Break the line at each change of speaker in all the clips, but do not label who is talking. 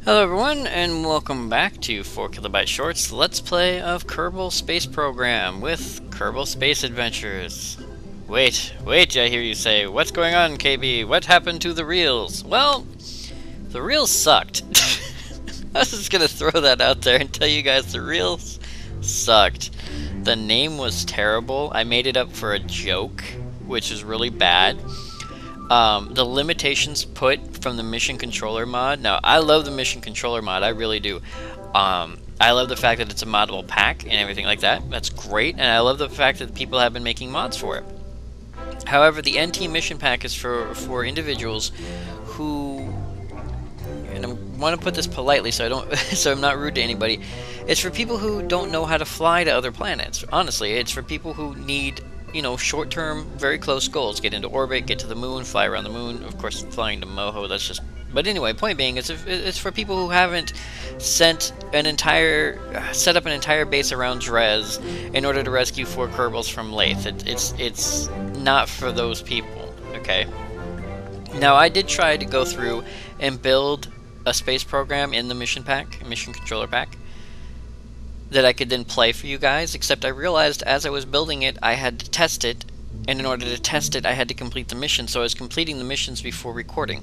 Hello everyone, and welcome back to 4KB Shorts Let's Play of Kerbal Space Program with Kerbal Space Adventures. Wait, I hear you say, what's going on, KB? What happened to the reels? Well, the reels sucked. I was just gonna throw that out there and tell you guys the reels sucked. The name was terrible. I made it up for a joke, which is really bad. The limitations put from the mission controller mod. Now, I love the mission controller mod, I really do. I love the fact that it's a moddable pack and everything like that. That's great, and I love the fact that people have been making mods for it. However, the NT mission pack is for individuals who, and I want to put this politely so I don't, so I'm not rude to anybody. It's for people who don't know how to fly to other planets. Honestly, it's for people who need, you know, short-term, very close goals. Get into orbit, get to the moon, fly around the moon. Of course, flying to Moho, that's just... But anyway, point being, it's for people who haven't set up an entire base around Dres in order to rescue 4 Kerbals from Lathe. It's not for those people, okay? Now, I did try to go through and build a space program in the mission controller pack, that I could then play for you guys, except I realized as I was building it, I had to test it, and in order to test it, I had to complete the mission, so I was completing the missions before recording.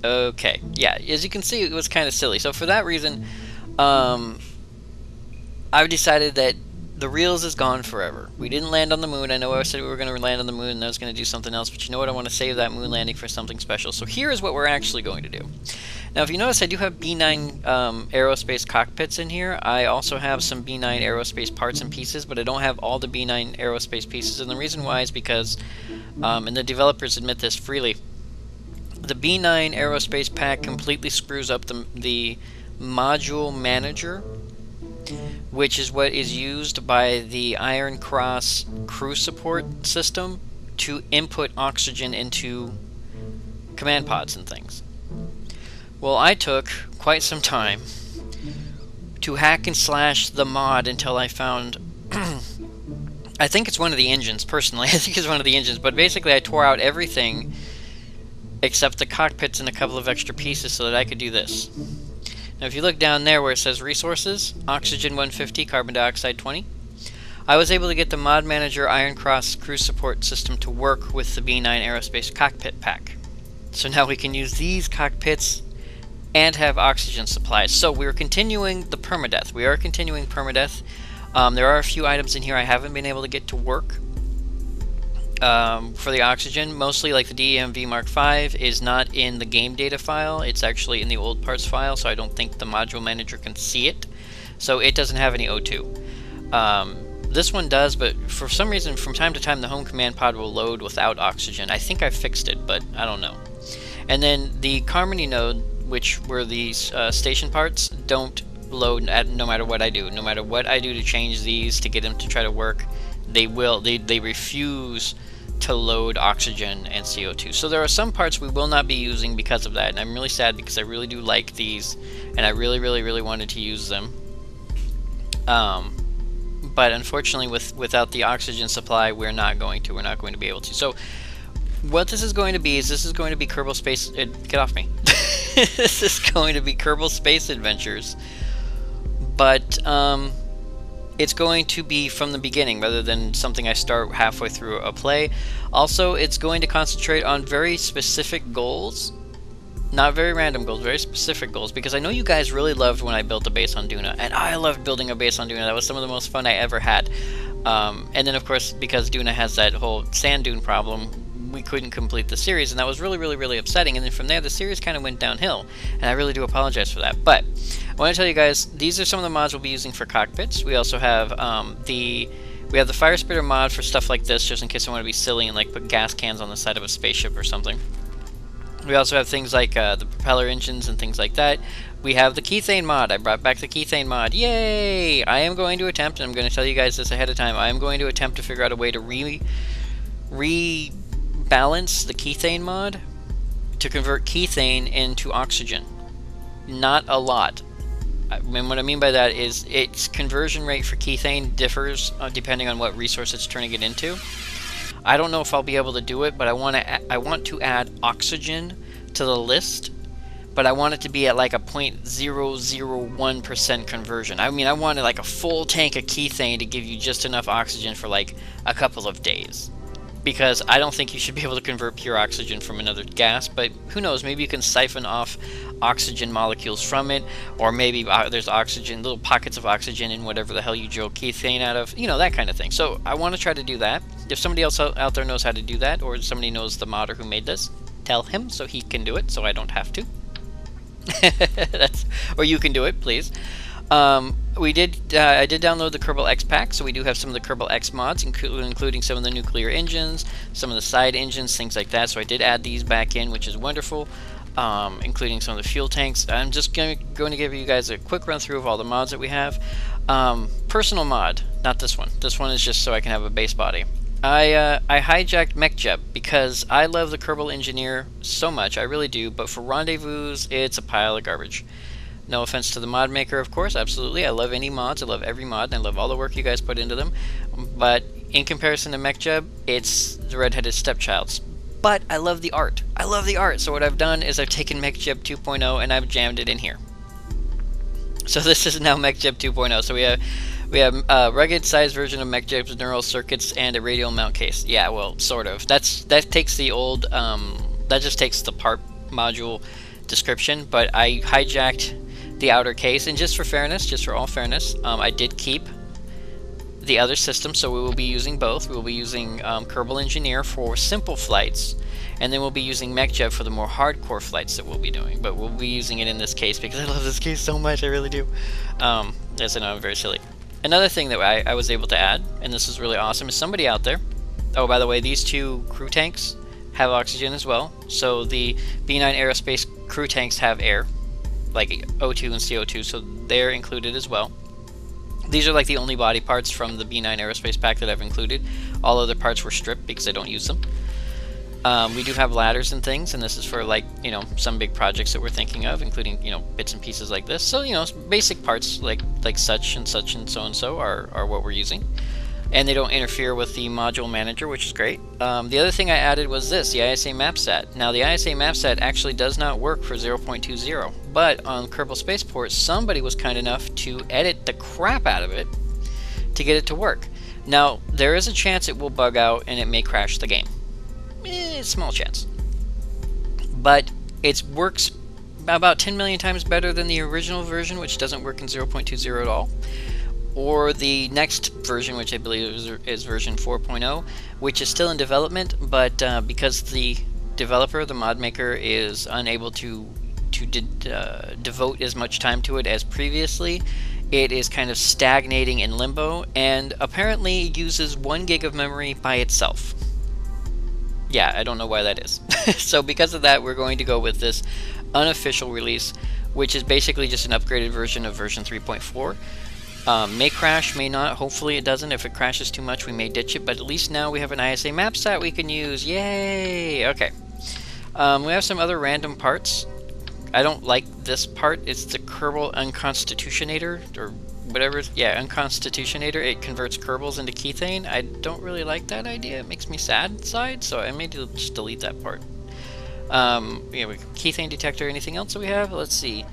Okay, yeah, as you can see, it was kind of silly. So for that reason, I've decided that the reels is gone forever. We didn't land on the moon. I know I said we were going to land on the moon and I was going to do something else, but you know what? I want to save that moon landing for something special. So here is what we're actually going to do. Now, if you notice, I do have B9 aerospace cockpits in here. I also have some B9 aerospace parts and pieces, but I don't have all the B9 aerospace pieces. And the reason why is because, and the developers admit this freely, the B9 aerospace pack completely screws up the module manager, which is what is used by the Iron Cross crew support system to input oxygen into command pods and things. Well, I took quite some time to hack and slash the mod until I found... I think it's one of the engines, personally. I think it's one of the engines, but basically I tore out everything except the cockpits and a couple of extra pieces so that I could do this. Now, if you look down there where it says resources, oxygen 150, carbon dioxide 20, I was able to get the Mod Manager Iron Cross crew support system to work with the B9 aerospace cockpit pack. So now we can use these cockpits and have oxygen supplies. So we're continuing the permadeath. We are continuing permadeath. There are a few items in here I haven't been able to get to work for the oxygen. Mostly, like the DEMV Mark V is not in the game data file. It's actually in the old parts file, so I don't think the module manager can see it. So it doesn't have any O2. This one does, but for some reason, from time to time, the home command pod will load without oxygen. I think I fixed it, but I don't know. And then the Carmody node, which were these station parts, don't load no matter what I do. No matter what I do to change these to get them to try to work, they refuse to load oxygen and CO2. So there are some parts we will not be using because of that, and I'm really sad because I really do like these, and I really wanted to use them. But unfortunately, without the oxygen supply, we're not going to be able to. So what this is going to be is this is going to be Kerbal Space... get off me. This is going to be Kerbal Space Adventures, but it's going to be from the beginning rather than something I start halfway through a play. Also, it's going to concentrate on very specific goals, not very random goals, very specific goals, because I know you guys really loved when I built a base on Duna, and I loved building a base on Duna. That was some of the most fun I ever had. And then, of course, because Duna has that whole sand dune problem, we couldn't complete the series, and that was really upsetting. And then from there, the series kind of went downhill, and I really do apologize for that. But I want to tell you guys, these are some of the mods we'll be using for cockpits. We also have the fire spitter mod for stuff like this, just in case I want to be silly and like put gas cans on the side of a spaceship or something. We also have things like the propeller engines and things like that. We have the Kethane mod. I brought back the Kethane mod. Yay! I am going to attempt, and I'm going to tell you guys this ahead of time, I am going to attempt to figure out a way to rebalance the Kethane mod to convert Kethane into oxygen. Not a lot. And what I mean by that is its conversion rate for Kethane differs depending on what resource it's turning it into. I don't know if I'll be able to do it, but I want to add oxygen to the list, but I want it to be at like a 0.001% conversion. I mean, I wanted like a full tank of kethane to give you just enough oxygen for like a couple of days. Because I don't think you should be able to convert pure oxygen from another gas, but who knows, maybe you can siphon off oxygen molecules from it, or maybe there's oxygen, little pockets of oxygen in whatever the hell you drill kethane out of, you know, that kind of thing. So I want to try to do that. If somebody else out there knows how to do that, or somebody knows the modder who made this, tell him so he can do it, so I don't have to. Or you can do it, please. I did download the Kerbal X pack, so we do have some of the Kerbal X mods, including some of the nuclear engines, some of the side engines, things like that. So I did add these back in, which is wonderful, including some of the fuel tanks. I'm just going to give you guys a quick run through of all the mods that we have. Personal mod, not this one. This one is just so I can have a base body. I hijacked MechJeb because I love the Kerbal Engineer so much, I really do, but for rendezvous, it's a pile of garbage. No offense to the mod maker, of course, absolutely. I love any mods, I love every mod, and I love all the work you guys put into them. But in comparison to MechJeb, it's the redheaded stepchild's. But I love the art. I love the art. So what I've done is I've taken MechJeb 2.0 and I've jammed it in here. So this is now MechJeb 2.0. So we have a rugged sized version of MechJeb's neural circuits and a radial mount case. Yeah, well, sort of. That takes the old that just takes the part module description, but I hijacked the outer case, and just for all fairness, I did keep the other system, so we will be using both. We will be using Kerbal Engineer for simple flights, and then we'll be using MechJeb for the more hardcore flights that we'll be doing, but we'll be using it in this case because I love this case so much, I really do. Yes, I know, I'm very silly. Another thing that I was able to add, and this is really awesome, is somebody out there, oh, by the way, these two crew tanks have oxygen as well, so the B9 Aerospace crew tanks have air, like O2 and CO2, so they're included as well. These are like the only body parts from the B9 Aerospace pack that I've included. All other parts were stripped because I don't use them. We do have ladders and things, and this is for, like, you know, some big projects that we're thinking of, including, you know, bits and pieces like this. So, you know, basic parts like such and so are what we're using. And they don't interfere with the module manager, which is great. The other thing I added was this, the ISA mapset. Now, the ISA mapset actually does not work for 0.20, but on Kerbal Spaceport, somebody was kind enough to edit the crap out of it to get it to work. Now, there is a chance it will bug out and it may crash the game. Small chance. But it works about 10 million times better than the original version, which doesn't work in 0.20 at all. Or the next version, which I believe is version 4.0, which is still in development, but because the developer, the mod maker, is unable to devote as much time to it as previously, it is kind of stagnating in limbo, and apparently uses 1 gig of memory by itself. Yeah, I don't know why that is. So because of that, we're going to go with this unofficial release, which is basically just an upgraded version of version 3.4. May crash, may not. Hopefully it doesn't. If it crashes too much, we may ditch it, but at least now we have an ISA map set we can use. Yay! Okay. We have some other random parts. I don't like this part. It's the Kerbal Unconstitutionator, or whatever. Yeah, Unconstitutionator. It converts Kerbals into kethane. I don't really like that idea. It makes me sad inside, so I may just delete that part. Yeah, kethane detector. Anything else that we have? Let's see.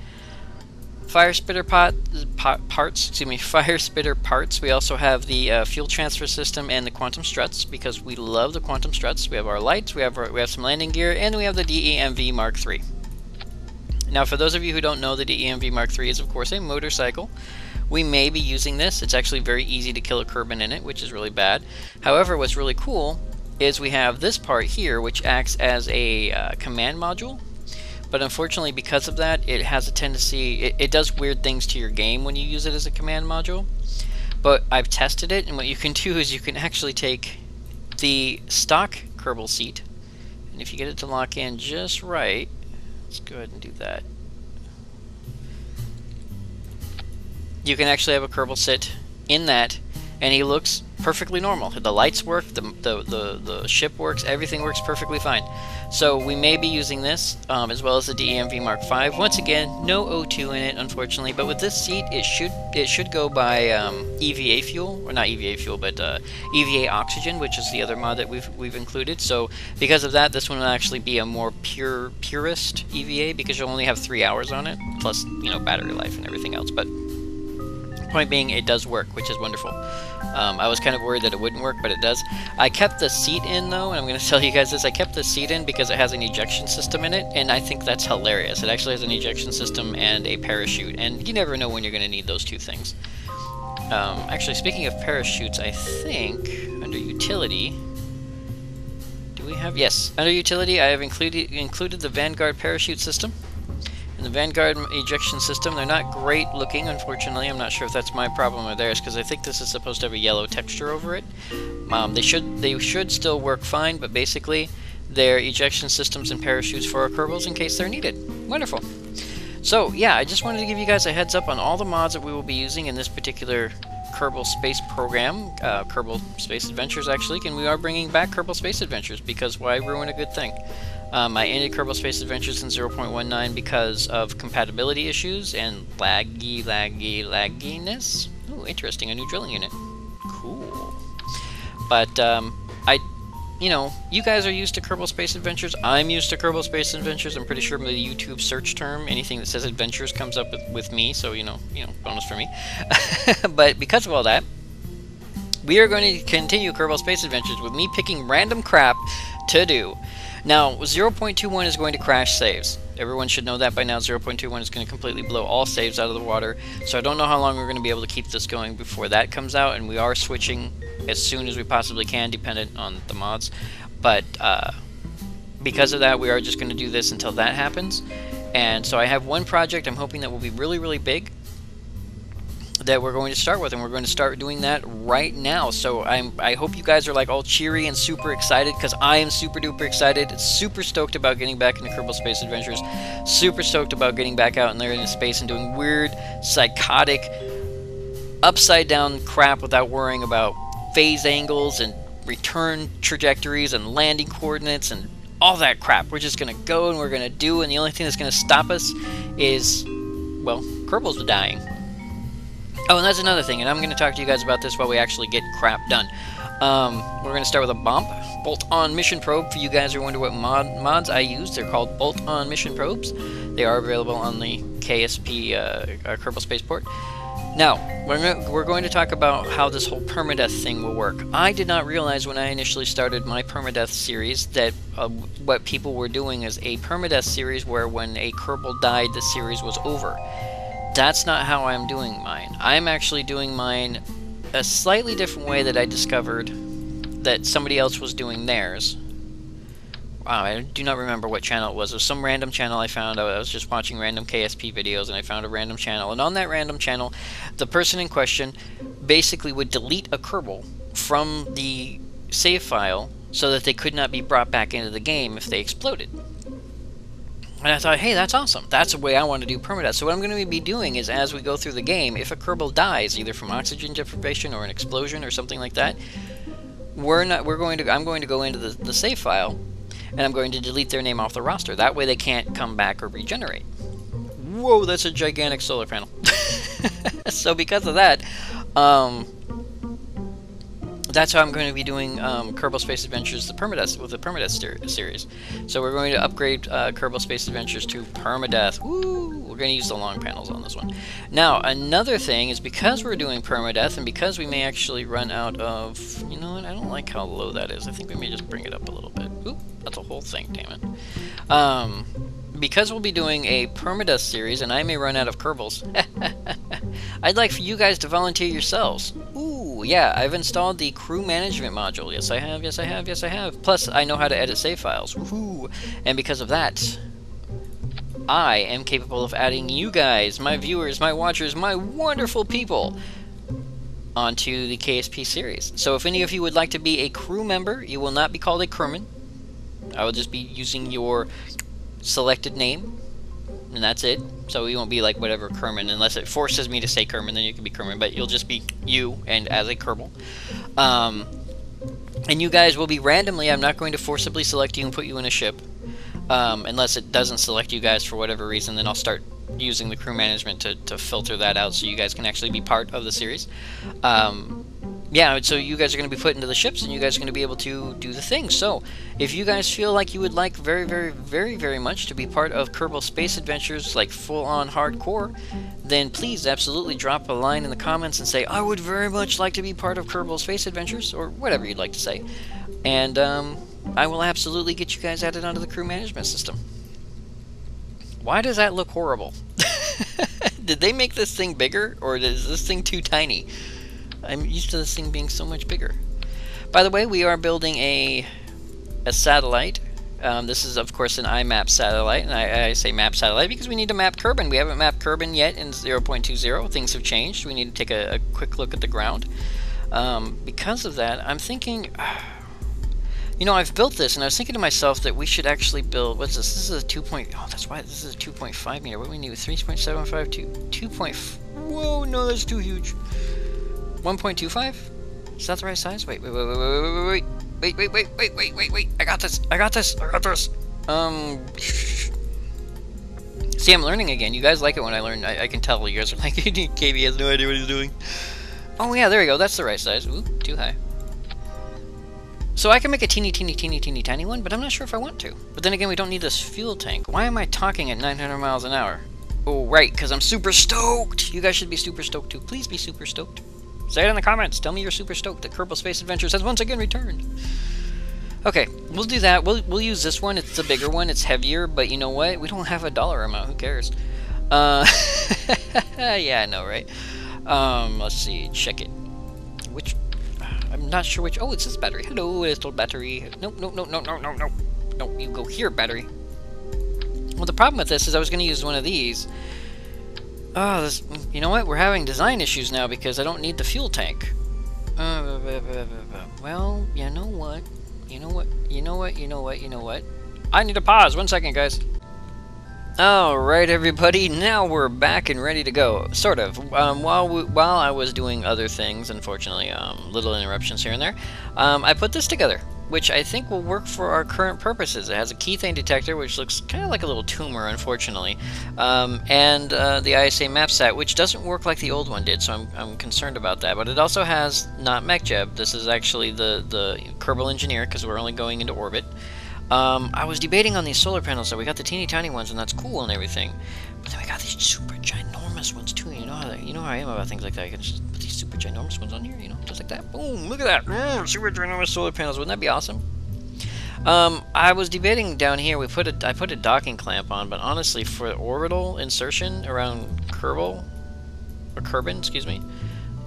Fire spitter parts. Fire spitter parts. We also have the fuel transfer system and the quantum struts, because we love the quantum struts. We have our lights. We have some landing gear, and we have the DEMV Mark III. Now, for those of you who don't know, the DEMV Mark III is, of course, a motorcycle. We may be using this. It's actually very easy to kill a Kerbin in it, which is really bad. However, what's really cool is we have this part here, which acts as a command module. But unfortunately, because of that, it has a tendency, it does weird things to your game when you use it as a command module. But I've tested it, and what you can do is you can actually take the stock Kerbal seat, and if you get it to lock in just right, let's go ahead and do that. You can actually have a Kerbal sit in that, and he looks perfectly normal. The lights work, the ship works, everything works perfectly fine. So we may be using this, as well as the DEMV Mark V. Once again, no O2 in it, unfortunately, but with this seat, it should go by EVA fuel, or not EVA fuel, but EVA oxygen, which is the other mod that we've included. So because of that, this one will actually be a more purist EVA, because you'll only have 3 hours on it, plus, you know, battery life and everything else. But point being, it does work, which is wonderful. I was kind of worried that it wouldn't work, but it does. I kept the seat in, though, and I'm going to tell you guys this. I kept the seat in because it has an ejection system in it, and I think that's hilarious. It actually has an ejection system and a parachute, and you never know when you're going to need those two things. Actually, speaking of parachutes, I think under utility, do we have? Yes, under utility, I have included the Vanguard parachute system. The Vanguard ejection system, they're not great looking, unfortunately. I'm not sure if that's my problem or theirs, because I think this is supposed to have a yellow texture over it. They should still work fine, but basically they're ejection systems and parachutes for our Kerbals in case they're needed. Wonderful. So yeah, I just wanted to give you guys a heads up on all the mods that we will be using in this particular Kerbal Space Program, Kerbal Space Adventures actually, and we are bringing back Kerbal Space Adventures, because why ruin a good thing? I ended Kerbal Space Adventures in 0.19 because of compatibility issues and lagginess. Oh, interesting, a new drilling unit. Cool. But, you know, you guys are used to Kerbal Space Adventures. I'm used to Kerbal Space Adventures. I'm pretty sure the YouTube search term, anything that says adventures comes up with me, so, you know, bonus for me. But because of all that, we are going to continue Kerbal Space Adventures with me picking random crap to do. Now, 0.21 is going to crash saves. Everyone should know that by now. 0.21 is going to completely blow all saves out of the water. So I don't know how long we're going to be able to keep this going before that comes out, and we are switching as soon as we possibly can, dependent on the mods. But because of that, we are just going to do this until that happens. And so I have one project I'm hoping that will be really, really big that we're going to start with, and we're going to start doing that right now. So I hope you guys are like all cheery and super excited, because I am super duper excited. Super stoked about getting back into Kerbal Space Adventures. Super stoked about getting back out in there into space and doing weird, psychotic, upside down crap without worrying about phase angles and return trajectories and landing coordinates and all that crap. We're just going to go and we're going to do, and the only thing that's going to stop us is, well, Kerbals dying. Oh, and that's another thing, and I'm going to talk to you guys about this while we actually get crap done. We're going to start with a bolt-on mission probe. For you guys who wonder what mods I use, they're called bolt-on mission probes. They are available on the KSP Kerbal Spaceport. Now, we're going to talk about how this whole permadeath thing will work. I did not realize when I initially started my permadeath series that what people were doing is a permadeath series where when a Kerbal died, the series was over. That's not how I'm doing mine. I'm actually doing mine a slightly different way that I discovered that somebody else was doing theirs. Wow, I do not remember what channel it was. It was some random channel I found. I was just watching random KSP videos, and I found a random channel. And on that random channel, the person in question basically would delete a Kerbal from the save file so that they could not be brought back into the game if they exploded. And I thought, hey, that's awesome. That's the way I want to do permadeath. So what I'm going to be doing is, as we go through the game, if a Kerbal dies, either from oxygen deprivation or an explosion or something like that, I'm going to go into the save file, and I'm going to delete their name off the roster. That way they can't come back or regenerate. Whoa, that's a gigantic solar panel. So because of that, that's how I'm going to be doing Kerbal Space Adventures with the permadeath series. So we're going to upgrade Kerbal Space Adventures to permadeath. Woo! We're going to use the long panels on this one. Now, another thing is, because we're doing permadeath, and because we may actually run out of... You know what? I don't like how low that is. I think we may just bring it up a little bit. Oop! That's a whole thing, damn it. Because we'll be doing a permadeath series, and I may run out of Kerbals, I'd like for you guys to volunteer yourselves. Ooh, yeah, I've installed the crew management module. Yes, I have, yes, I have, yes, I have. Plus, I know how to edit save files. Woohoo! And because of that, I am capable of adding you guys, my viewers, my watchers, my wonderful people, onto the KSP series. So if any of you would like to be a crew member, you will not be called a crewman. I will just be using your selected name. and that's it. So you won't be like whatever Kerman, unless it forces me to say Kerman, then you can be Kerman, but you'll just be you and as a Kerbal. And you guys will be randomly, I'm not going to forcibly select you and put you in a ship, unless it doesn't select you guys for whatever reason, then I'll start using the crew management to filter that out so you guys can actually be part of the series. Yeah, so you guys are going to be put into the ships, and you guys are going to be able to do the thing. So, if you guys feel like you would like very, very, very, very much to be part of Kerbal Space Adventures, like full-on hardcore, then please absolutely drop a line in the comments and say, I would very much like to be part of Kerbal Space Adventures, or whatever you'd like to say. And I will absolutely get you guys added onto the crew management system. Why does that look horrible? Did they make this thing bigger, or is this thing too tiny? I'm used to this thing being so much bigger. By the way, we are building a satellite. This is, of course, an IMAP satellite, and I say map satellite because we need to map Kerbin. We haven't mapped Kerbin yet in 0.20. Things have changed. We need to take a quick look at the ground. Because of that, I'm thinking... You know, I've built this, and I was thinking to myself that we should actually build... What's this? This is a 2. Oh, that's why this is a 2.5 meter. What do we need? 3.75 to 2. Whoa, no, that's too huge. 1.25? Is that the right size? Wait. I got this. See, I'm learning again. You guys like it when I learn. I can tell you guys are like, KB has no idea what he's doing. Oh yeah, there we go. That's the right size. Ooh, too high. So I can make a teeny tiny one, but I'm not sure if I want to. But then again, we don't need this fuel tank. Why am I talking at 900 miles an hour? Oh, right, because I'm super stoked. You guys should be super stoked too. Please be super stoked. Say it in the comments. Tell me you're super stoked that Kerbal Space Adventures has once again returned. Okay, we'll do that. We'll use this one. It's the bigger one. It's heavier, but you know what? We don't have a dollar amount. Who cares? Yeah, I know, right? Let's see. Check it. Which... I'm not sure which... Oh, it says battery. Hello, little battery. No. No, you go here, battery. Well, the problem with this is I was going to use one of these. Oh, this, you know what? We're having design issues now because I don't need the fuel tank. Well, you know what? You know what? I need to pause. 1 second, guys. Alright, everybody. Now we're back and ready to go. Sort of. While I was doing other things, unfortunately, little interruptions here and there, I put this together, which I think will work for our current purposes. It has a keythane detector, which looks kind of like a little tumor, unfortunately, and the ISA mapsat, which doesn't work like the old one did, so I'm concerned about that. But it also has not MechJeb. This is actually the Kerbal Engineer, because we're only going into orbit. I was debating on these solar panels, so we got the teeny tiny ones, and that's cool and everything. But then we got these super ginormous ones too. You know how I am about things like that. I can just put these super ginormous ones on here, you know, just like that. Boom! Look at that! Super ginormous solar panels. Wouldn't that be awesome? I was debating down here. I put a docking clamp on, but honestly, for orbital insertion around Kerbal or Kerbin, excuse me,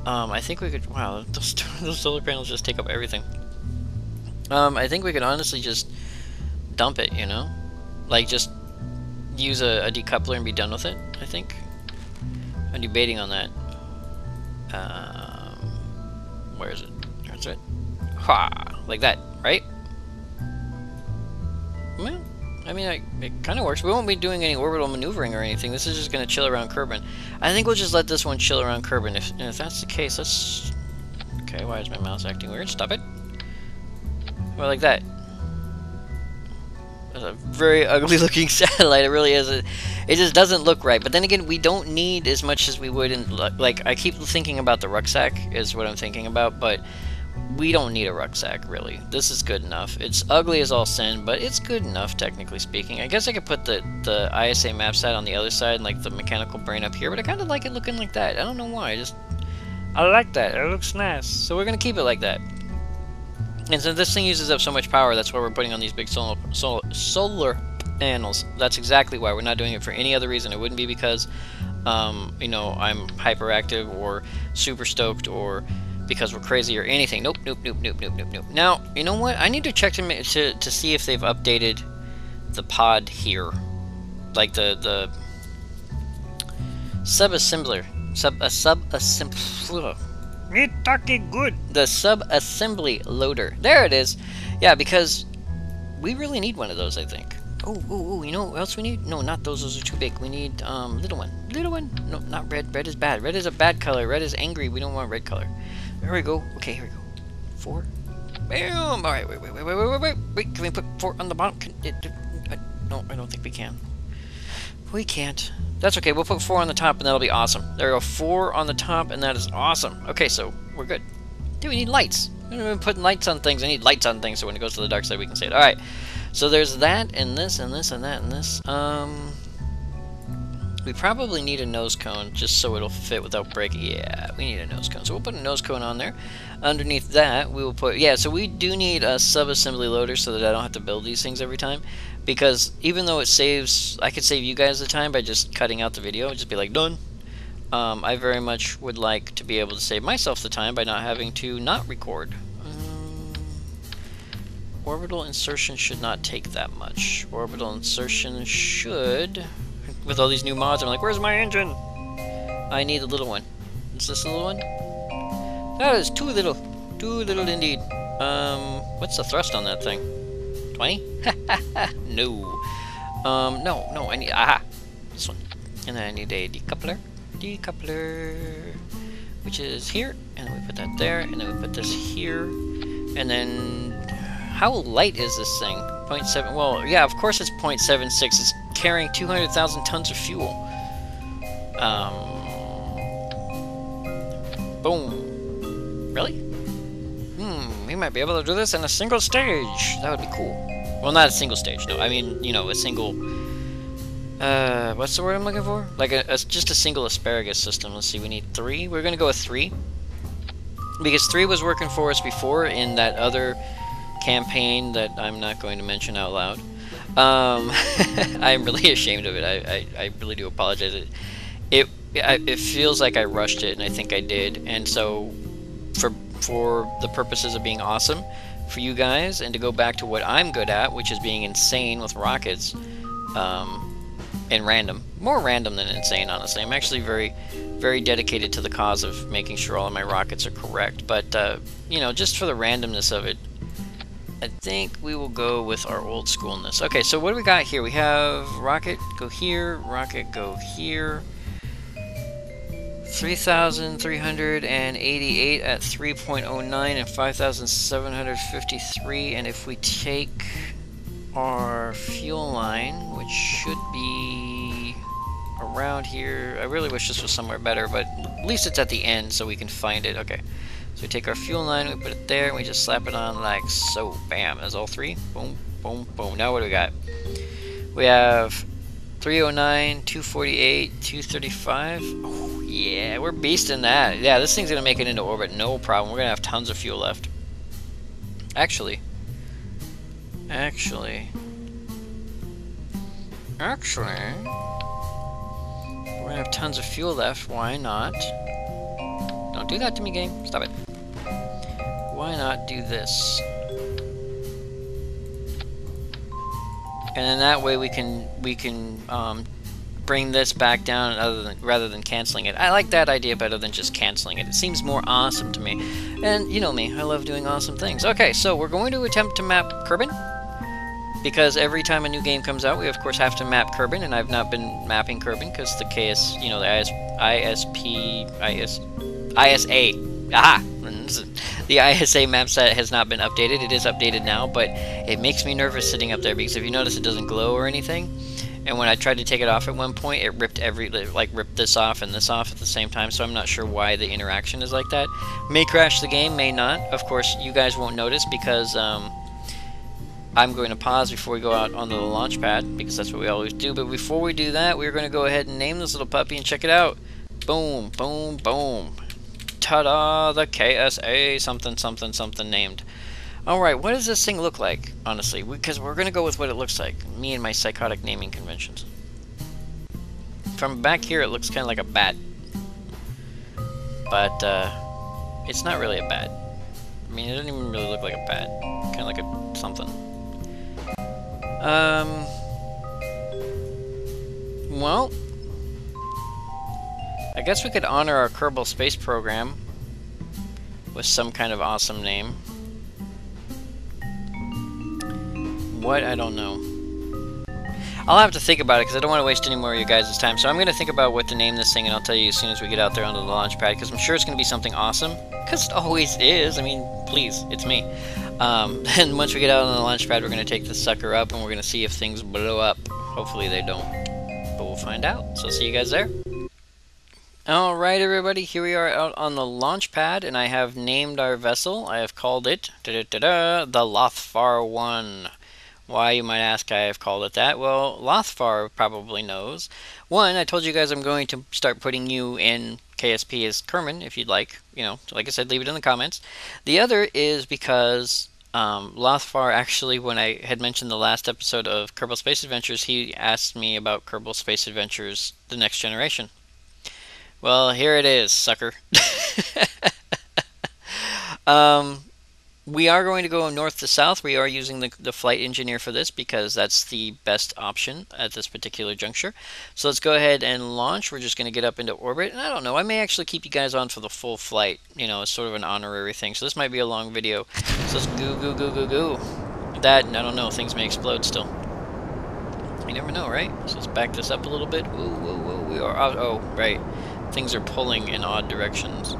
I think we could. Wow, those solar panels just take up everything. I think we could honestly just dump it, you know? Like, just use a decoupler and be done with it, I think. I'm debating on that. Where is it? There's it. Ha! Like that, right? Well, I mean, it kind of works. We won't be doing any orbital maneuvering or anything. This is just going to chill around Kerbin. I think we'll just let this one chill around Kerbin. If that's the case, let's... Okay, why is my mouse acting weird? Stop it. Well, like that. That's a very ugly looking satellite. It really is. It just doesn't look right. But then again, we don't need as much as we would in... Like, I keep thinking about the rucksack is what I'm thinking about, but we don't need a rucksack, really. This is good enough. It's ugly as all sin, but it's good enough, technically speaking. I guess I could put the ISA mapsat on the other side and, like, the mechanical brain up here, but I kind of like it looking like that. I don't know why. I like that. It looks nice. So we're going to keep it like that. And since this thing uses up so much power, that's why we're putting on these big solar panels. That's exactly why. We're not doing it for any other reason. It wouldn't be because, you know, I'm hyperactive or super stoked or because we're crazy or anything. Nope. Now, you know what? I need to check to see if they've updated the pod here. Like the subassembler. Subassembler. You're talking good. The sub-assembly loader. There it is. Yeah, because we really need one of those, I think. Oh, you know what else we need? No, not those. Those are too big. We need, little one. Little one. No, not red. Red is bad. Red is a bad color. Red is angry. We don't want red color. There we go. Okay, here we go. 4. Bam! Alright, wait. Can we put 4 on the bottom? No, I don't think we can. We can't. That's okay. We'll put 4 on the top, and that'll be awesome. There we go. 4 on the top, and that is awesome. Okay, so we're good. Dude, we need lights. We've been putting lights on things. I need lights on things so when it goes to the dark side, we can see it. Alright. So there's that, and this, and this, and that, and this. We probably need a nose cone just so it'll fit without breaking. Yeah, we need a nose cone. So we'll put a nose cone on there. Underneath that, we will put... Yeah, so we do need a sub-assembly loader so that I don't have to build these things every time. Because even though it saves... I could save you guys the time by just cutting out the video. Just be like, done. I very much would like to be able to save myself the time by not having to not record. Orbital insertion should not take that much. Orbital insertion should... With all these new mods, I'm like, where's my engine? I need a little one. Is this a little one? That is too little. Too little indeed. What's the thrust on that thing? 20? No. No, I need... Aha! This one. And then I need a decoupler. Decoupler. Which is here. And then we put that there. And then we put this here. And then... How light is this thing? 0.7... Well, yeah, of course it's 0.76. It's carrying 200,000 tons of fuel. Boom. Really? We might be able to do this in a single stage. That would be cool. Well, not a single stage, no. I mean, you know, a single... what's the word I'm looking for? Like, just a single asparagus system. Let's see, we need 3. We're gonna go with 3. Because 3 was working for us before in that other campaign that I'm not going to mention out loud. I'm really ashamed of it. I really do apologize. It feels like I rushed it, and I think I did. And so, for the purposes of being awesome for you guys, and to go back to what I'm good at, which is being insane with rockets, and random. More random than insane, honestly. I'm actually very, very dedicated to the cause of making sure all of my rockets are correct. But, you know, just for the randomness of it, I think we will go with our old schoolness. Okay, so what do we got here? We have rocket go here, rocket go here. 3,388 at 3.09 and 5,753. And if we take our fuel line, which should be around here. I really wish this was somewhere better, but at least it's at the end so we can find it. Okay. So we take our fuel line, we put it there, and we just slap it on like so. Bam. That's all 3. Boom, boom, boom. Now what do we got? We have 309, 248, 235. Oh, yeah, we're beasting that. Yeah, this thing's going to make it into orbit. No problem. We're going to have tons of fuel left. Actually, we're going to have tons of fuel left. Why not? Don't do that to me, game. Stop it. Why not do this? And then that way we can bring this back down rather than canceling it. I like that idea better than just canceling it. It seems more awesome to me. And you know me, I love doing awesome things. Okay, so we're going to attempt to map Kerbin. Because every time a new game comes out, we of course have to map Kerbin, and I've not been mapping Kerbin because the KS, you know, the ISA. Aha! The ISA map set has not been updated. It is updated now, but it makes me nervous sitting up there because if you notice, it doesn't glow or anything. And when I tried to take it off at one point, it ripped ripped this off and this off at the same time. So I'm not sure why the interaction is like that. May crash the game, may not. Of course, you guys won't notice because I'm going to pause before we go out onto the launch pad because that's what we always do. But before we do that, we're going to go ahead and name this little puppy and check it out. Boom, boom, boom. Ta-da! The KSA something something something named. Alright, what does this thing look like, honestly? Because we're going to go with what it looks like. Me and my psychotic naming conventions. From back here, it looks kind of like a bat. But, it's not really a bat. I mean, it doesn't even really look like a bat. Kind of like a something. Well, I guess we could honor our Kerbal Space Program with some kind of awesome name. What? I don't know. I'll have to think about it because I don't want to waste any more of your guys' time. So I'm going to think about what to name this thing, and I'll tell you as soon as we get out there onto the launch pad, because I'm sure it's going to be something awesome. Because it always is. I mean, please, it's me. And once we get out on the launch pad, we're going to take this sucker up, and we're going to see if things blow up. Hopefully they don't, but we'll find out. So see you guys there. Alright everybody, here we are out on the launch pad, and I have named our vessel. I have called it the Lothfar 1. Why, you might ask, I have called it that. Well, Lothfar probably knows. One, I told you guys I'm going to start putting you in KSP as Kerman, if you'd like. You know, like I said, leave it in the comments. The other is because Lothfar, actually, when I had mentioned the last episode of Kerbal Space Adventures, he asked me about Kerbal Space Adventures The Next Generation. Well, here it is, sucker. We are going to go north to south. We are using the flight engineer for this because that's the best option at this particular juncture. So let's go ahead and launch. We're just going to get up into orbit. And I don't know, I may actually keep you guys on for the full flight. You know, it's sort of an honorary thing. So this might be a long video. So let's go. That, and I don't know, things may explode still. You never know, right? So let's back this up a little bit. Whoa. We are out. Oh, right. Things are pulling in odd directions.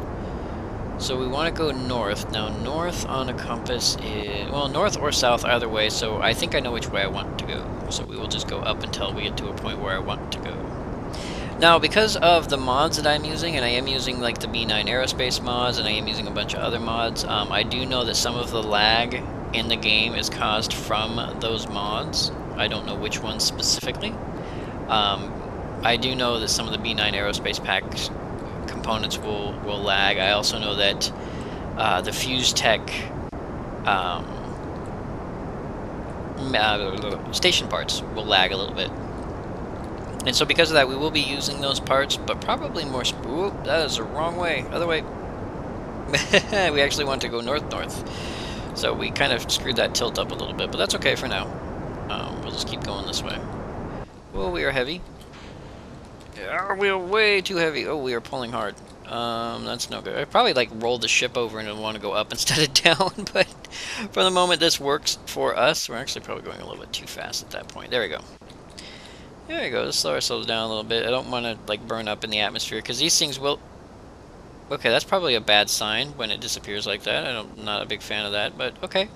So we want to go north. Now, north on a compass is... well, north or south, either way. So I think I know which way I want to go. So we will just go up until we get to a point where I want to go. Now, because of the mods that I'm using, and I am using like the B9 Aerospace mods, and I am using a bunch of other mods, I do know that some of the lag in the game is caused from those mods. I don't know which ones specifically. I do know that some of the B9 Aerospace packs components will lag. I also know that the Fuse Tech station parts will lag a little bit. And so because of that, we will be using those parts, but probably more... Whoop, that is the wrong way. Other way. We actually want to go north-north. So we kind of screwed that tilt up a little bit, but that's okay for now. We'll just keep going this way. Whoa, we are heavy. We are way too heavy. Oh, we are pulling hard. That's no good. I probably like roll the ship over and want to go up instead of down, but for the moment this works for us. We're actually probably going a little bit too fast at that point. There we go. There we go. Let's slow ourselves down a little bit. I don't want to like burn up in the atmosphere because these things will... Okay, that's probably a bad sign when it disappears like that. I'm not a big fan of that, but okay.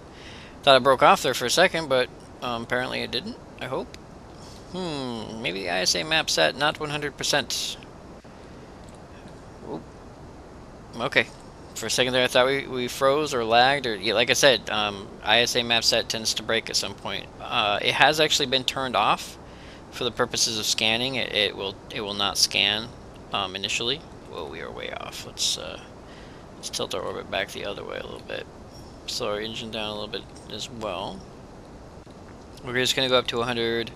Thought I broke off there for a second, but apparently it didn't, I hope. Maybe the ISA map set, not 100%. Oop. Okay. For a second there I thought we froze or lagged, or yeah, like I said, ISA map set tends to break at some point. It has actually been turned off for the purposes of scanning. It will not scan initially. Whoa, we are way off. Let's tilt our orbit back the other way a little bit. Slow our engine down a little bit as well. We're just going to go up to 100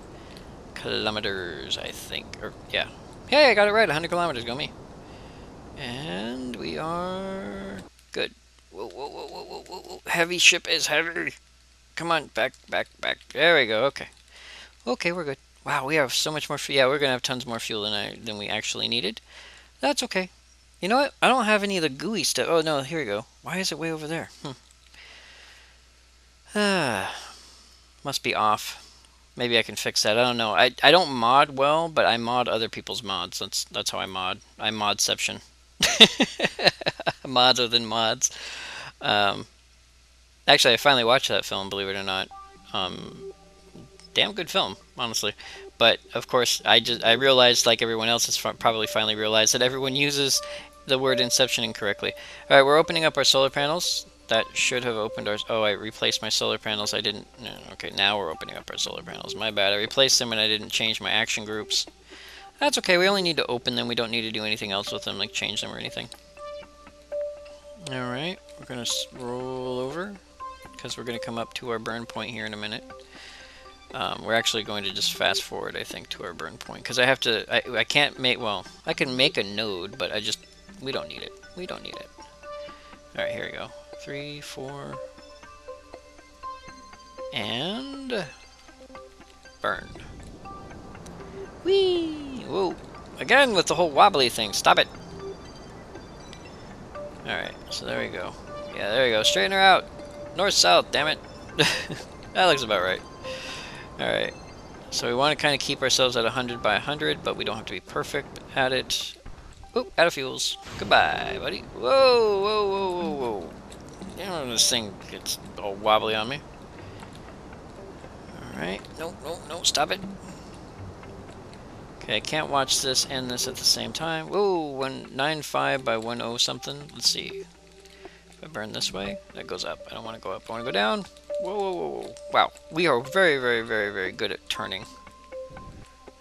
kilometers, I think. Or, yeah. Hey, I got it right. 100 kilometers. Go me. And we are good. Whoa. Heavy ship is heavy. Come on. Back. There we go. Okay. Okay, we're good. Wow, we have so much more fuel. Yeah, we're going to have tons more fuel than we actually needed. That's okay. You know what? I don't have any of the gooey stuff. Oh, no, here we go. Why is it way over there? Must be off. Maybe I can fix that. I don't know. I don't mod well, but I mod other people's mods. That's how I mod. I modception. Mods within mods. Actually, I finally watched that film, believe it or not. Damn good film, honestly. But of course, I realized, like everyone else has probably finally realized, that everyone uses the word inception incorrectly. All right, we're opening up our solar panels. That should have opened our... Oh, I replaced my solar panels. I didn't... No, okay, now we're opening up our solar panels. My bad. I replaced them and I didn't change my action groups. That's okay. We only need to open them. We don't need to do anything else with them, like change them or anything. Alright, we're going to roll over because we're going to come up to our burn point here in a minute. We're actually going to just fast forward, I think, to our burn point because I have to... I can't make... Well, I can make a node, but we don't need it. We don't need it. Alright, here we go. 3, 4, and burn. Whee! Whoa! Again with the whole wobbly thing. Stop it! Alright, so there we go. Yeah, there we go. Straighten her out. North-south, damn it. That looks about right. Alright. So we want to kind of keep ourselves at 100 by 100, but we don't have to be perfect at it. Oh, out of fuels. Goodbye, buddy. Whoa, whoa, whoa, whoa, whoa. You know, this thing gets all wobbly on me. Alright. No, no, no, stop it. Okay, I can't watch this and this at the same time. Whoa, 195 by 10 something. Let's see. If I burn this way, that goes up. I don't want to go up. I want to go down. Whoa, whoa, whoa, whoa. Wow, we are very, very, very, very good at turning.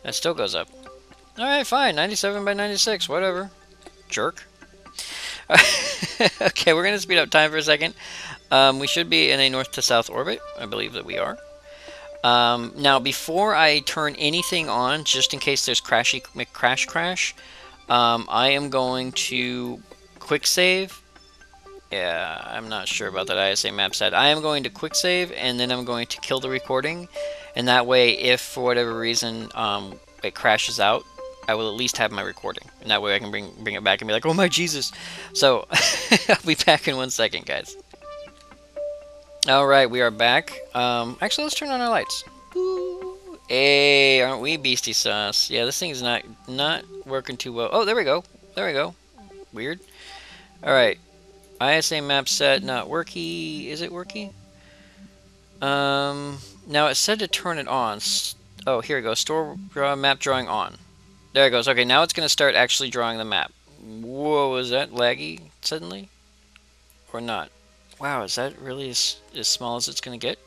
That still goes up. Alright, fine. 97 by 96, whatever. Jerk. Okay, we're going to speed up time for a second. We should be in a north to south orbit. I believe that we are. Now, before I turn anything on, just in case there's crash, I am going to quick save. Yeah, I'm not sure about that ISA map set. I am going to quick save, and then I'm going to kill the recording. And that way, if for whatever reason it crashes out, I will at least have my recording. And that way I can bring it back and be like, oh my Jesus. So, I'll be back in 1 second, guys. Alright, we are back. Actually, let's turn on our lights. Ooh. Hey, aren't we beastie sauce? Yeah, this thing's not working too well. Oh, there we go. There we go. Weird. Alright. ISA map set, not worky. Is it worky? Now it said to turn it on. Oh, here we go. Store map drawing on. There it goes. Okay, now it's going to start actually drawing the map. Whoa, is that laggy suddenly? Or not? Wow, is that really as small as it's going to get?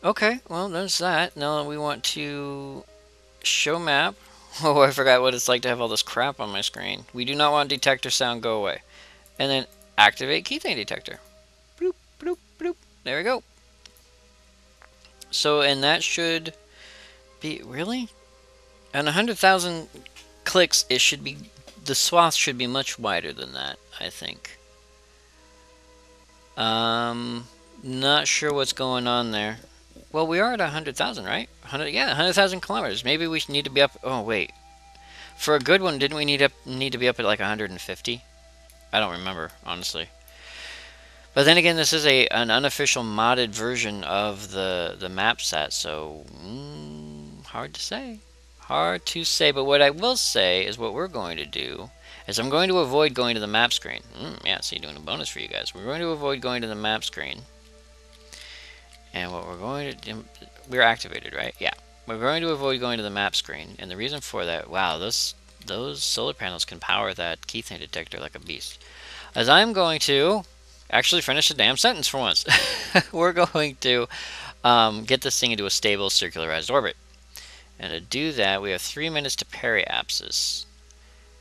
Okay, well, there's that. Now we want to show map. Oh, I forgot what it's like to have all this crap on my screen. We do not want detector sound, go away. And then activate keything detector. Bloop, bloop, bloop. There we go. So, and that should be, really? On 100,000 clicks, it should be, the swath should be much wider than that, I think. Not sure what's going on there. Well, we are at 100,000, right? 100,000 kilometers. Maybe we need to be up, oh wait. For a good one, didn't we need to be up at like 150? I don't remember, honestly. But then again, this is an unofficial modded version of the map set, so hard to say. Hard to say, but what I will say is what we're going to do is I'm going to avoid going to the map screen. Yeah, see, doing a bonus for you guys. We're going to avoid going to the map screen. And what we're going to do, we're activated, right? Yeah. We're going to avoid going to the map screen, and the reason for that, wow, those solar panels can power that keything detector like a beast. As I'm going to actually finish the damn sentence for once. We're going to get this thing into a stable circularized orbit. And to do that, we have 3 minutes to periapsis.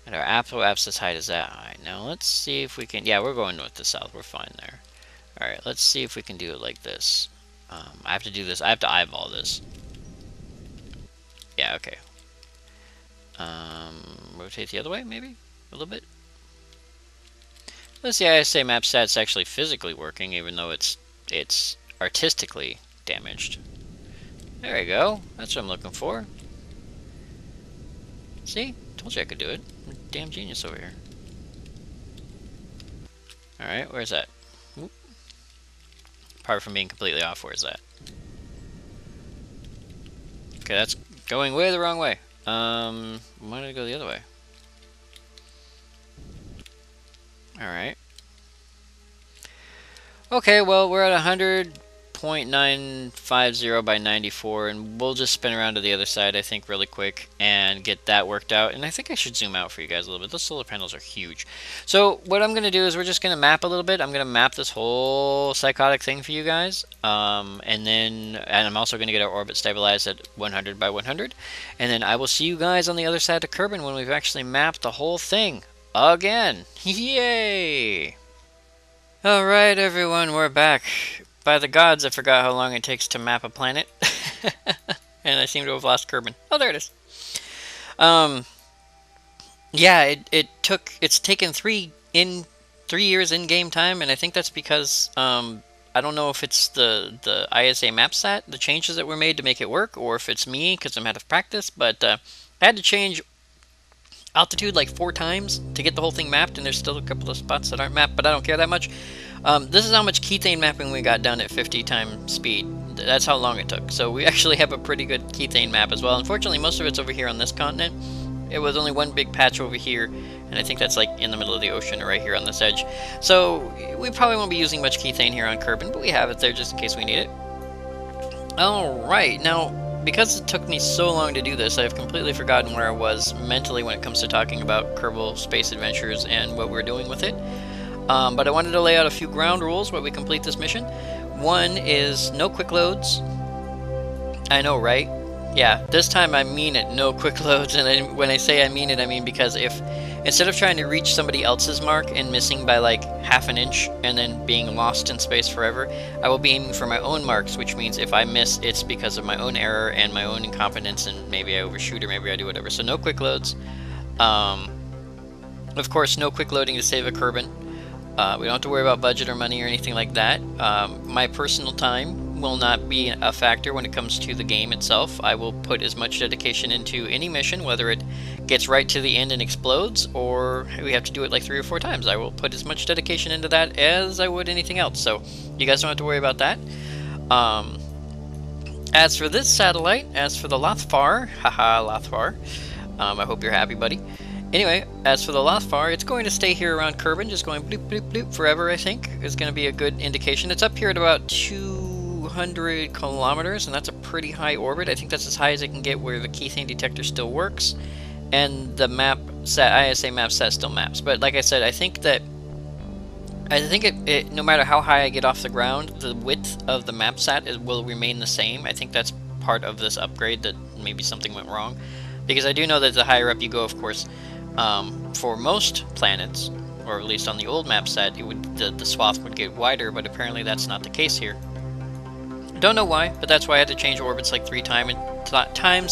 And our apoapsis height is that high. Now let's see if we can, yeah, we're going north to south, we're fine there. Alright, let's see if we can do it like this. I have to do this, I have to eyeball this. Yeah, okay. Rotate the other way, maybe? A little bit? Let's see, ISA map stat's actually physically working, even though it's artistically damaged. There we go. That's what I'm looking for. See? Told you I could do it. I'm a damn genius over here. Alright, where's that? Oop. Apart from being completely off, where's that? Okay, that's going way the wrong way. Why did it go the other way? Alright. Okay, well, we're at 100.950 by 94, and we'll just spin around to the other side, I think, really quick, and get that worked out. And I think I should zoom out for you guys a little bit. Those solar panels are huge. So what I'm going to do is we're just going to map a little bit. I'm going to map this whole psychotic thing for you guys. And I'm also going to get our orbit stabilized at 100 by 100. And then I will see you guys on the other side of Kerbin when we've actually mapped the whole thing again. Yay! Alright everyone, we're back. By the gods, I forgot how long it takes to map a planet. And I seem to have lost Kerbin. Oh, there it is. Yeah, it's taken 3 years in-game time, and I think that's because, I don't know if it's the ISA map set, the changes that were made to make it work, or if it's me, because I'm out of practice, but I had to change altitude like 4 times to get the whole thing mapped, and there's still a couple of spots that aren't mapped, but I don't care that much. This is how much keything mapping we got done at 50 times speed. that's how long it took. So we actually have a pretty good Kethane map as well. Unfortunately, most of it's over here on this continent. It was only one big patch over here, and I think that's like in the middle of the ocean or right here on this edge. So we probably won't be using much Kethane here on Kerbin, but we have it there just in case we need it. Alright, now, because it took me so long to do this, I've completely forgotten where I was mentally when it comes to talking about Kerbal Space Adventures and what we're doing with it. But I wanted to lay out a few ground rules while we complete this mission. One is no quick loads. I know, right? Yeah, this time I mean it, no quick loads, and when I say I mean it, I mean because if, instead of trying to reach somebody else's mark and missing by like half an inch and then being lost in space forever, I will be aiming for my own marks, which means if I miss, it's because of my own error and my own incompetence, and maybe I overshoot or maybe I do whatever. So no quick loads. Of course, no quick loading to save a Kerbin. We don't have to worry about budget or money or anything like that. My personal time will not be a factor when it comes to the game itself. I will put as much dedication into any mission, whether it gets right to the end and explodes, or we have to do it like 3 or 4 times. I will put as much dedication into that as I would anything else, so you guys don't have to worry about that. As for this satellite, as for the Lothfar, haha, Lothfar, I hope you're happy, buddy. Anyway, as for the Lothfar, it's going to stay here around Kerbin, just going bloop, bloop, bloop forever, I think, is going to be a good indication. It's up here at about 200 kilometers, and that's a pretty high orbit. I think that's as high as it can get where the Kethane detector still works, and the map set, ISA map set still maps. But like I said, I think it no matter how high I get off the ground, the width of the map set will remain the same. I think that's part of this upgrade, that maybe something went wrong. Because I do know that the higher up you go, of course, for most planets, or at least on the old map set, the swath would get wider, but apparently that's not the case here. Don't know why, but that's why I had to change orbits like 3 times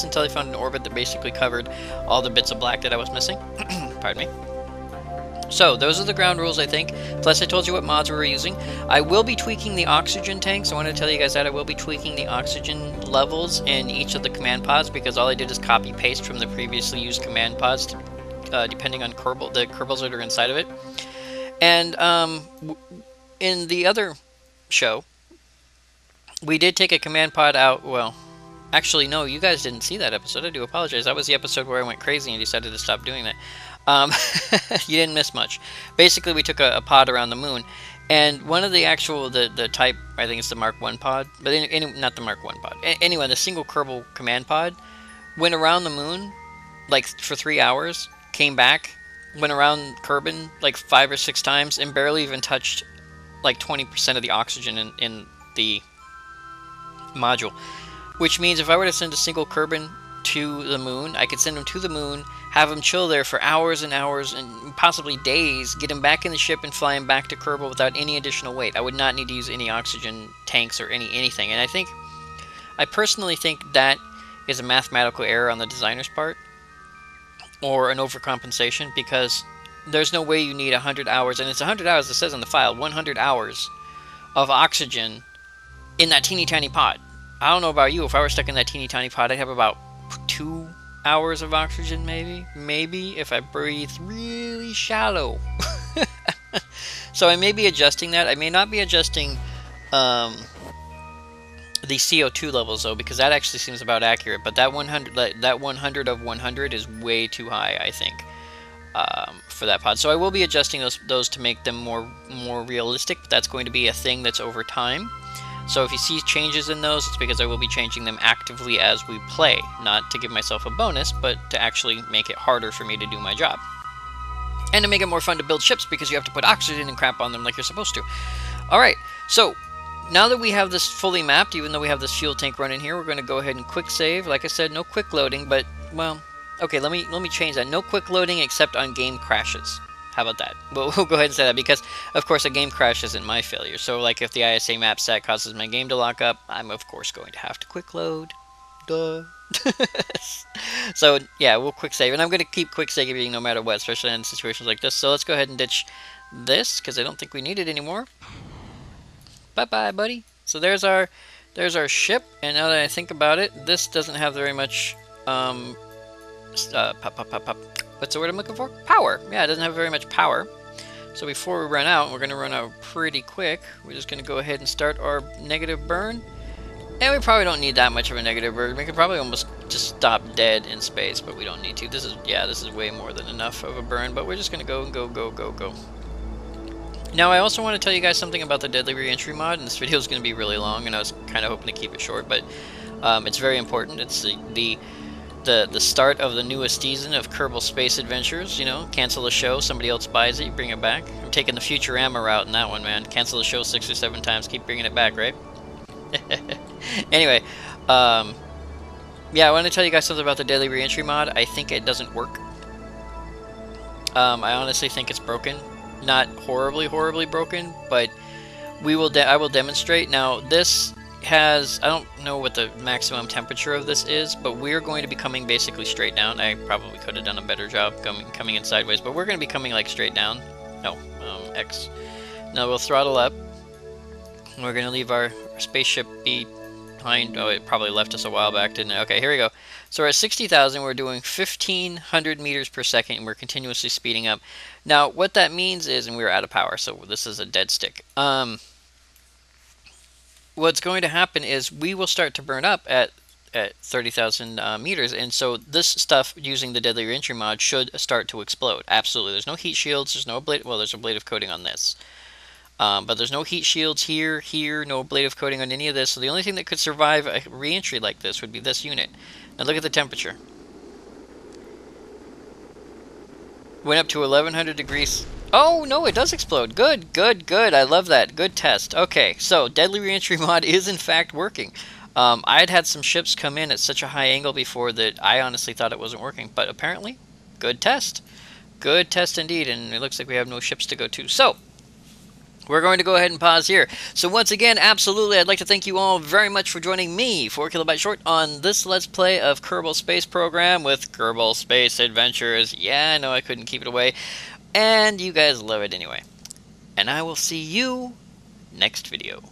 until I found an orbit that basically covered all the bits of black that I was missing. Pardon me. So, those are the ground rules, I think. Plus, I told you what mods we were using. I will be tweaking the oxygen tanks. I want to tell you guys that I will be tweaking the oxygen levels in each of the command pods, because all I did is copy-paste from the previously used command pods, depending on the Kerbals that are inside of it. And in the other show, we did take a command pod out. Well, actually, no, you guys didn't see that episode. I do apologize. That was the episode where I went crazy and decided to stop doing that. You didn't miss much. Basically, we took a pod around the moon, and one of the actual, the type, I think it's the Mark 1 pod, but not the Mark 1 pod. Anyway, the single Kerbal command pod went around the moon, like, for 3 hours, came back, went around Kerbin, like, 5 or 6 times, and barely even touched, like, 20% of the oxygen in the module. Which means if I were to send a single Kerbin to the moon, I could send him to the moon, have him chill there for hours and hours and possibly days, get him back in the ship and fly him back to Kerbal without any additional weight. I would not need to use any oxygen tanks or anything. And I personally think that is a mathematical error on the designer's part, or an overcompensation, because there's no way you need 100 hours, and it's 100 hours, it says on the file, 100 hours of oxygen in that teeny tiny pod. I don't know about you, if I were stuck in that teeny tiny pod, I'd have about 2 hours of oxygen, maybe if I breathe really shallow. So I may be adjusting that. I may not be adjusting the CO2 levels though, because that actually seems about accurate. But that 100 of 100 is way too high, I think, for that pod. So I will be adjusting those to make them more realistic. But that's going to be a thing that's over time. So if you see changes in those, it's because I will be changing them actively as we play. Not to give myself a bonus, but to actually make it harder for me to do my job. And to make it more fun to build ships, because you have to put oxygen and crap on them like you're supposed to. Alright, so now that we have this fully mapped, even though we have this fuel tank running here, we're going to go ahead and quick save. Like I said, no quick loading, but, well, okay, let me change that. No quick loading except on game crashes. How about that? We'll go ahead and say that, because, of course, a game crash isn't my failure. So, like, if the ISA map set causes my game to lock up, I'm, of course, going to have to quick load. Duh. So, yeah, we'll quick save. And I'm going to keep quick saving no matter what, especially in situations like this. So let's go ahead and ditch this, because I don't think we need it anymore. Bye-bye, buddy. So there's our ship. And now that I think about it, this doesn't have very much, what's the word I'm looking for? Power. Yeah, it doesn't have very much power. So before we run out, we're going to run out pretty quick. We're just going to go ahead and start our negative burn. And we probably don't need that much of a negative burn. We could probably almost just stop dead in space, but we don't need to. This is way more than enough of a burn, but we're just gonna go and go. Now, I also want to tell you guys something about the Deadly Reentry mod, and this video is going to be really long, and I was kind of hoping to keep it short, but it's very important. It's the start of the newest season of Kerbal Space Adventures. You know, cancel the show, somebody else buys it, you bring it back. I'm taking the Futurama route in that one, man. Cancel the show 6 or 7 times, keep bringing it back, right? Anyway, yeah, I want to tell you guys something about the Deadly Reentry mod. I think it doesn't work. I honestly think it's broken. Not horribly broken, but I will demonstrate. Now, this has, I don't know what the maximum temperature of this is, but we're going to be coming basically straight down. I probably could have done a better job coming in sideways, but we're going to be coming like straight down. No, X. Now we'll throttle up. We're going to leave our spaceship behind. Oh, it probably left us a while back, didn't it? Okay, here we go. So we're at 60,000. We're doing 1,500 meters per second, and we're continuously speeding up. Now, what that means is, and we're out of power, so this is a dead stick. What's going to happen is we will start to burn up at 30,000 meters, and so this stuff using the Deadly Reentry mod should start to explode. Absolutely. There's no heat shields. There's no blade. Well, there's a ablative coating on this. But there's no heat shields here, no ablative coating on any of this, so the only thing that could survive a re-entry like this would be this unit. Now look at the temperature. Went up to 1100 degrees. Oh, no, it does explode. Good. I love that. Good test. Okay, so Deadly Reentry mod is in fact working. I had some ships come in at such a high angle before that I honestly thought it wasn't working, but apparently, good test. Good test indeed, and it looks like we have no ships to go to. So, we're going to go ahead and pause here. So once again, absolutely, I'd like to thank you all very much for joining me, 4KB Short, on this Let's Play of Kerbal Space Program with Kerbal Space Adventures. Yeah, I know I couldn't keep it away. And you guys love it anyway. And I will see you next video.